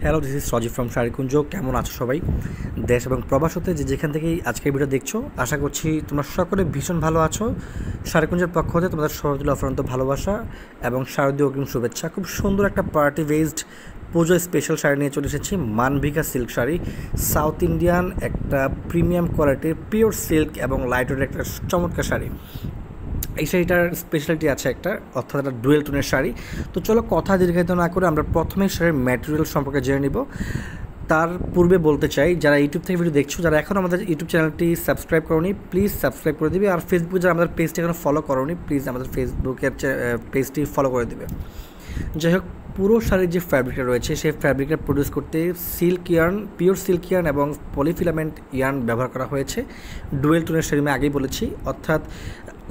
Hello, this is Sajib from Sharikunj. কেমন আছো সবাই? দেশ এবং প্রবাস হতে যে যেখান থেকেই আজকের ভিডিও দেখছো, আশা করছি তোমরা সকলে ভীষণ ভালো আছো। শাড়িকুঞ্জের পক্ষ হতে তোমাদের সবাই অফুরন্ত ভালোবাসা এবং শারদীয় অগ্রিম শুভেচ্ছা। খুব সুন্দর একটা পার্টি বেসড পুজো স্পেশাল শাড়ি নিয়ে চলে এসেছি। মানভিকা সিল্ক শাড়ি, সাউথ ইন্ডিয়ান একটা প্রিমিয়াম কোয়ালিটির পিওর সিল্ক এবং লাইট ওয়েটের একটা চমৎকার শাড়ি। এই শাড়িটার স্পেশালিটি আছে একটা, অর্থাৎ একটা ডুয়েল টোনের শাড়ি। তো চলো কথা দীর্ঘায়িত না করে আমরা প্রথমেই শাড়ির ম্যাটেরিয়াল সম্পর্কে জেনে নিব। তার পূর্বে বলতে চাই, যারা ইউটিউব থেকে ভিডিও দেখছো, যারা এখন আমাদের ইউটিউব চ্যানেলটি সাবস্ক্রাইব করোনি, প্লিজ সাবস্ক্রাইব করে দিবে। আর ফেসবুক যারা আমাদের পেজটি এখনো ফলো করোনি, প্লিজ আমাদের ফেসবুকের পেজটি ফলো করে দিবে। যাই হোক, পুরো শাড়ির যে ফ্যাব্রিকটা রয়েছে সেই ফ্যাব্রিকটা প্রডিউস করতে silk yarn, pure silk yarn এবং পলিফিলামেন্ট ইয়ার্ন ব্যবহার করা হয়েছে। ডুয়েল টোনের শাড়ি আমি আগেই বলেছি, অর্থাৎ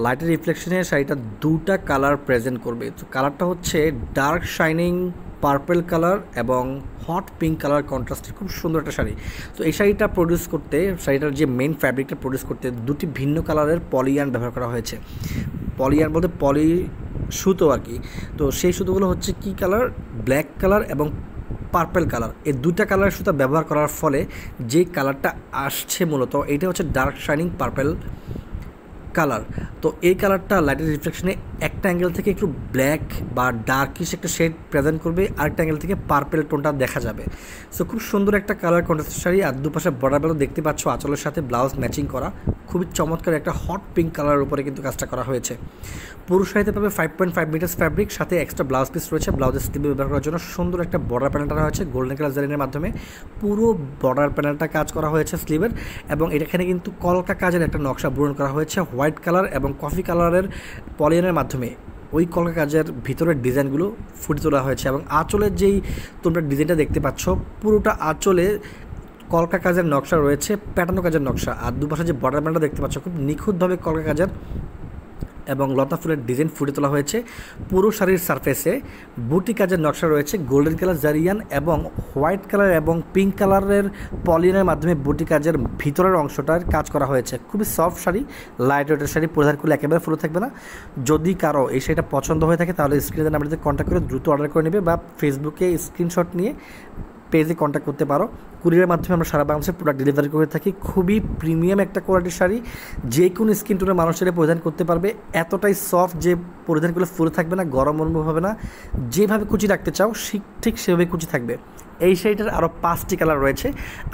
লাইটের রিফ্লেকশনে শাড়িটা দুটা কালার প্রেজেন্ট করবে। তো কালারটা হচ্ছে ডার্ক শাইনিং পার্পল কালার এবং হট পিঙ্ক কালার কন্ট্রাস্টের খুব সুন্দর একটা শাড়ি। তো এই শাড়িটা প্রডিউস করতে, শাড়িটার যে মেইন ফ্যাব্রিকটা প্রডিউস করতে দুটি ভিন্ন কালারের পলিয়ান ব্যবহার করা হয়েছে। পলিয়ান বলতে পলি সুতো আর কি। তো সেই সুতোগুলো হচ্ছে কি কালার, ব্ল্যাক কালার এবং পার্পল কালার। এই দুটা কালারের সুতো ব্যবহার করার ফলে যে কালারটা আসছে মূলত এটা হচ্ছে ডার্ক শাইনিং পার্পল কালার। তো এই কালারটা লাইটের রিফ্লেকশনে একটা অ্যাঙ্গেল থেকে একটু ব্ল্যাক বা ডার্কিশ একটা শেড প্রেজেন্ট করবে, আরেকটা অ্যাঙ্গেল থেকে পার্পেল টোনটা দেখা যাবে। সো খুব সুন্দর একটা কালার কন্ট্রাস্ট শাড়ি। আর দুপাশে বর্ডার বেলও দেখতে পাচ্ছ, আঁচলের সাথে ব্লাউজ ম্যাচিং করা, খুবই চমৎকার একটা হট পিঙ্ক কালারের উপরে কিন্তু কাজটা করা হয়েছে। পুরো শাড়িতে পাবে 5.5 মিটার্স ফ্যাব্রিক, সাথে এক্সট্রা ব্লাউজ পিস রয়েছে। ব্লাউজের স্লিভে ব্যবহার করার জন্য সুন্দর একটা বর্ডার প্যানেলটা রয়েছে গোল্ডেন কালার জারিনের মাধ্যমে। পুরো বর্ডার প্যানেলটা কাজ করা হয়েছে স্লিভের, এবং এখানে কিন্তু কলকা কাজের একটা নকশা পূরণ করা হয়েছে হোয়াইট কালার এবং কফি কালারের পলিয়নের মাধ্যমে। ওই কলকা কাজের ভিতরের ডিজাইনগুলো ফুটে তোলা হয়েছে, এবং আঁচলের যেই তোমরা ডিজাইনটা দেখতে পাচ্ছ, পুরোটা আঁচলে কলকা কাজের নকশা রয়েছে, প্যাটার্নো কাজের নকশা। আর দুপাশে যে বর্ডার প্যানেলটা দেখতে পাচ্ছ, খুব নিখুঁতভাবে কলকা কাজের এবং লতা ফুলের ডিজাইন ফুটে তোলা হয়েছে। পুরো শাড়ির সারফেসে বুটি কাজের নকশা রয়েছে, গোল্ডেন কালার জারিয়ান এবং হোয়াইট কালার এবং পিঙ্ক কালারের পলিয়নের মাধ্যমে বুটি কাজের ভিতরের অংশটার কাজ করা হয়েছে। খুবই সফট শাড়ি, লাইট ওয়েটের শাড়ি, পরিধান করলে একেবারে ফুলে থাকবে না। যদি কারো এই শাড়িটা পছন্দ হয়ে থাকে তাহলে স্ক্রিনে নাম্বারটিতে কন্ট্যাক্ট করে দ্রুত অর্ডার করে নেবে, বা ফেসবুকে স্ক্রিনশট নিয়ে পেজে কন্ট্যাক্ট করতে পারো। কুরিয়ারের মাধ্যমে আমরা সারা বাংলাদেশে প্রোডাক্ট ডেলিভারি করে থাকি। খুবই প্রিমিয়াম একটা কোয়ালিটির শাড়ি, যে কোনো স্কিন টোনের মানুষেরা পরিধান করতে পারবে। এতটাই সফট যে পরিধান করলে ফুলে থাকবে না, গরম অনুভব হবে না। যেভাবে কুচি রাখতে চাও ঠিক সেভাবে কুচি থাকবে। এই শাড়িটার আরও 5টি কালার রয়েছে,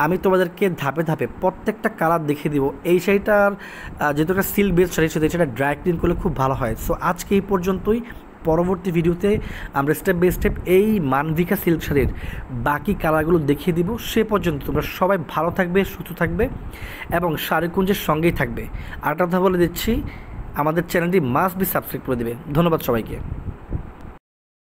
আমি তোমাদেরকে ধাপে ধাপে প্রত্যেকটা কালার দেখিয়ে দিব। এই শাড়িটার যেহেতু একটা সিল্ক বেস শাড়ি, সেটা ড্রাই ক্লিন করলে খুব ভালো হয়। সো আজকে এই পর্যন্তই। পরবর্তী ভিডিওতে আমরা স্টেপ বাই স্টেপ এই মানভিকা সিল্ক শাড়ির বাকি কালারগুলো দেখিয়ে দিব। সে পর্যন্ত তোমরা সবাই ভালো থাকবে, সুস্থ থাকবে এবং শাড়িকুঞ্জের সঙ্গেই থাকবে। আরেকটা কথা বলে দিচ্ছি, আমাদের চ্যানেলটি মাস্ট বি সাবস্ক্রাইব করে দেবে। ধন্যবাদ সবাইকে।